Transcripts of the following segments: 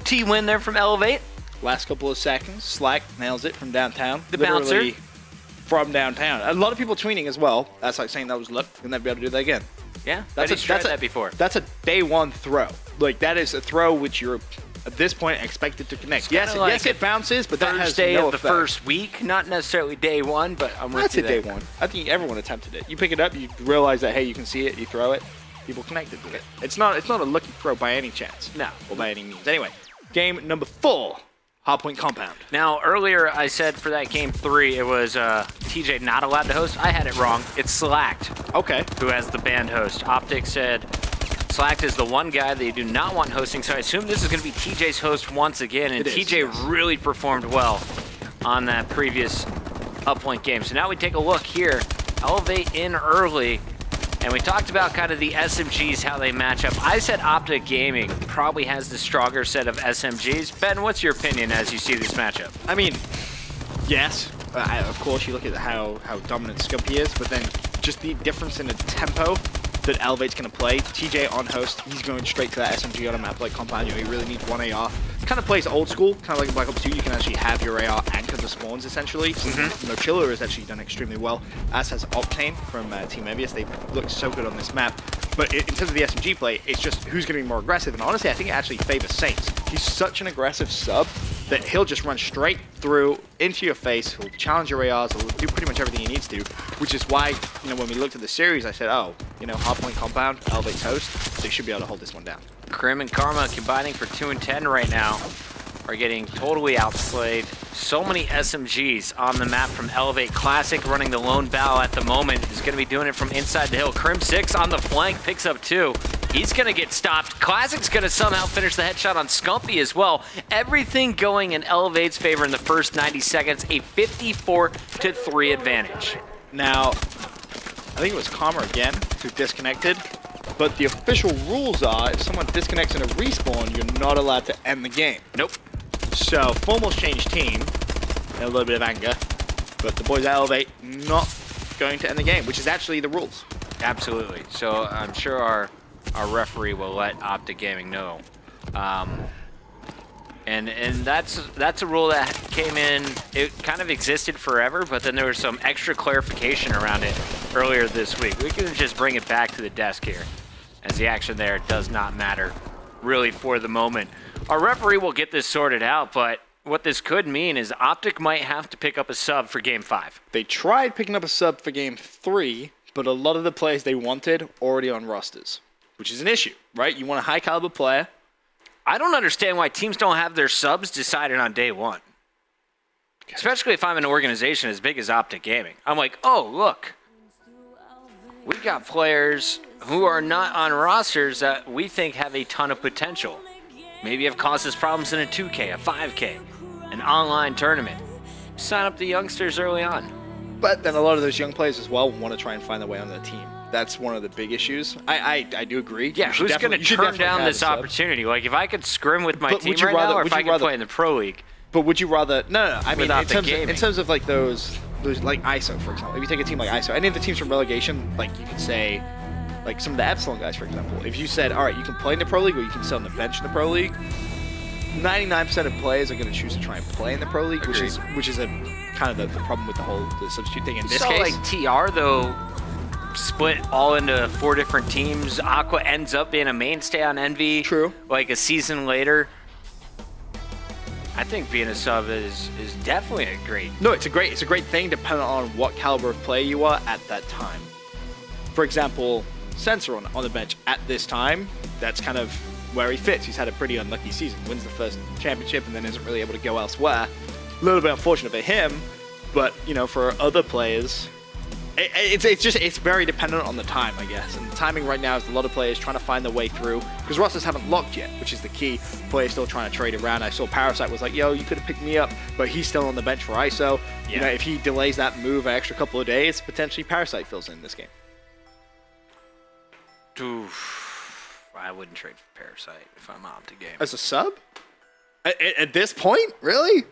OT win there from Elevate. Last couple of seconds, Slack nails it from downtown. The Literally bouncer. from downtown. A lot of people tweeting as well. That's like saying that was luck. You'll never be able to do that again. Yeah, I did try that before. That's a day one throw. Like, that is a throw which you're, at this point, expected to connect. Yes, like yes, it bounces, but that has Thursday no of the effect. first week, not necessarily day one, but I'm with That's you a there. day one. I think everyone attempted it. You pick it up, you realize that, hey, you can see it, you throw it, people connected with it. It's not a lucky throw by any chance. No. Or by any means. Anyway, game number 4, Hardpoint Compound. Now, earlier I said for that game 3, it was TJ not allowed to host. I had it wrong. It's Slacked. Okay. Who has the banned host. Optic said Slacked is the one guy they do not want hosting, so I assume this is going to be TJ's host once again, and TJ really performed well on that previous Uppoint game. So now we take a look here. Elevate in early, and we talked about kind of the SMGs, how they match up. I said Optic Gaming probably has the stronger set of SMGs. Ben, what's your opinion as you see this matchup? I mean, yes. Of course, you look at how dominant Scumpy is, but then just the difference in the tempo that Elevate's going to play. TJ on host, he's going straight to that SMG on a map like Compound. You really need one AR. Kind of plays old school, kind of like in Black Ops 2. You can actually have your AR anchor the spawns, essentially. So, Chiller has actually done extremely well, as has Octane from Team Envious. They look so good on this map. But in terms of the SMG play, it's just who's going to be more aggressive. And honestly, I think it actually favors Saints. He's such an aggressive sub that he'll just run straight through into your face. He'll challenge your ARs. He'll do pretty much everything he needs to, which is why, you know, when we looked at the series, I said, oh, you know, Hardpoint Compound, Elevate's host, they should be able to hold this one down. Krim and Karma combining for 2 and 10 right now are getting totally outslayed. So many SMGs on the map from Elevate. Classic running the lone bow at the moment is going to be doing it from inside the hill. Krim 6 on the flank, picks up 2. He's going to get stopped. Classic's going to somehow finish the headshot on Scumpy as well. Everything going in Elevate's favor in the first 90 seconds. A 54-3 advantage. Now, I think it was Karma again who disconnected, but the official rules are if someone disconnects in a respawn, you're not allowed to end the game. Nope. So, Formal's changed team in a little bit of anger, but the boys at Elevate not going to end the game, which is actually the rules. Absolutely. So I'm sure our referee will let Optic Gaming know. And that's a rule that came in, it kind of existed forever, but then there was some extra clarification around it earlier this week. We can just bring it back to the desk here, as the action there does not matter really for the moment. Our referee will get this sorted out, but what this could mean is Optic might have to pick up a sub for Game 5. They tried picking up a sub for Game 3, but a lot of the players they wanted already on rosters, which is an issue, right? You want a high caliber player. I don't understand why teams don't have their subs decided on day one. Especially if I'm an organization as big as Optic Gaming. I'm like, oh, look. We've got players who are not on rosters that we think have a ton of potential. Maybe have caused us problems in a 2K, a 5K, an online tournament. Sign up the youngsters early on. But then a lot of those young players as well want to try and find their way on the team. That's one of the big issues. I do agree. Yeah, who's going to turn down this opportunity? Like, if I could scrim with my team right now, or if I could play in the Pro League. But would you rather... No. I mean, in terms of like those like ISO, for example. If you take a team like ISO, any of the teams from relegation, like you could say, like some of the Epsilon guys, for example. If you said, all right, you can play in the Pro League or you can sit on the bench in the Pro League, 99% of players are going to choose to try and play in the Pro League, which is a kind of the problem with the substitute thing in this case. Like TR though, split all into 4 different teams. Aqua ends up being a mainstay on Envy. True. Like a season later. I think being a sub is definitely a great. No, it's a great thing depending on what caliber of player you are at that time. For example, Sensor on the bench at this time, that's kind of where he fits. He's had a pretty unlucky season. Wins the first championship and then isn't really able to go elsewhere. A little bit unfortunate for him, but you know, for other players, it's very dependent on the time, I guess. And the timing right now is a lot of players trying to find their way through because rosters haven't locked yet, which is the key. Players still trying to trade around. I saw Parasite was like, yo, you could have picked me up, but he's still on the bench for ISO. Yeah. You know, if he delays that move an extra couple of days, potentially Parasite fills in this game. Oof, I wouldn't trade for Parasite if I'm Optic Game. As a sub? At this point? Really?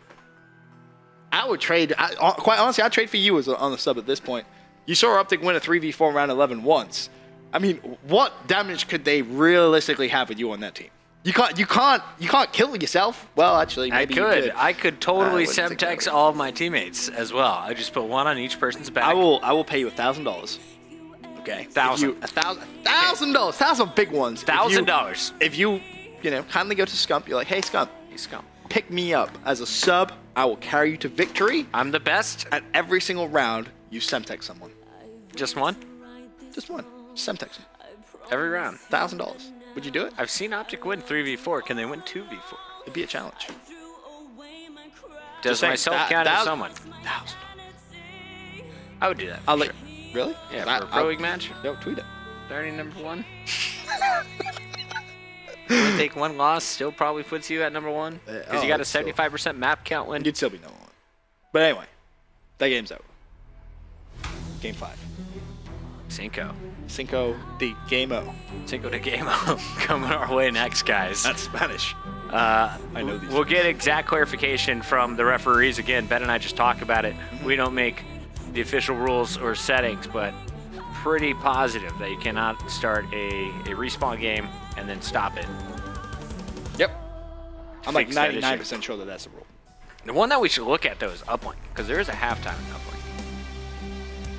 I would trade, quite honestly, I'd trade for you on the sub at this point. You saw Optic win a 3v4 round 11 once. I mean, what damage could they realistically have with you on that team? You can't kill yourself. Well, actually, maybe you could. I could totally Semtex all of my teammates as well. I just put one on each person's back. I will pay you $1,000. Okay. $1,000. $1,000 big ones. $1,000. If you kindly go to Scump, you're like, hey Scump. Hey Scump. Pick me up as a sub. I will carry you to victory. I'm the best. At every single round, you Semtex someone. Just one? Just one. Semtex them. Every round. $1,000. Would you do it? I've seen Optic win 3v4. Can they win 2v4? It'd be a challenge. Does myself count as someone? $1,000. I would do that. I'll let. Really? Yeah, for a Pro League match? Yo, tweet it. Starting #1. You take one loss, still probably puts you at #1. Because you got a 75% map count win. You'd still be #1. But anyway, that game's over. Game 5. Cinco de Game-O. Cinco de Game-O coming our way next, guys. That's Spanish. I know these. We'll get exact clarification from the referees. Again, Ben and I just talk about it. We don't make the official rules or settings, but pretty positive that you cannot start a respawn game and then stop it. Yep. I'm like Fix that 99% sure that that's the rule. The one that we should look at, though, is uplink, because there is a halftime in uplink.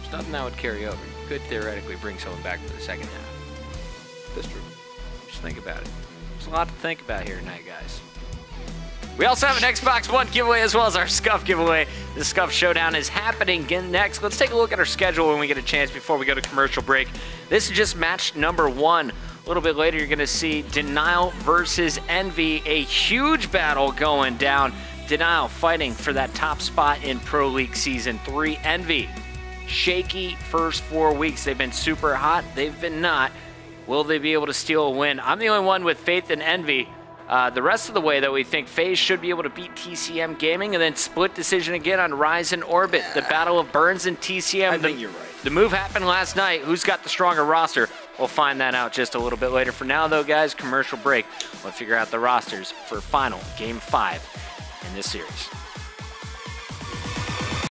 There's nothing that would carry over. You could theoretically bring someone back for the second half. That's true. Just think about it. There's a lot to think about here tonight, guys. We also have an Xbox One giveaway as well as our Scuff giveaway. The Scuff Showdown is happening again next. Let's take a look at our schedule when we get a chance before we go to commercial break. This is just match #1. A little bit later, you're going to see Denial versus Envy, a huge battle going down. Denial fighting for that top spot in Pro League Season 3. Envy, shaky first 4 weeks. They've been super hot. They've been not. Will they be able to steal a win? I'm the only one with faith in Envy. The rest of the way, though, we think FaZe should be able to beat TCM Gaming and then split decision again on Rise and Orbit. The battle of Burns and TCM. I think you're right. The move happened last night. Who's got the stronger roster? We'll find that out just a little bit later. For now, though, guys, commercial break. We'll figure out the rosters for final Game 5 in this series.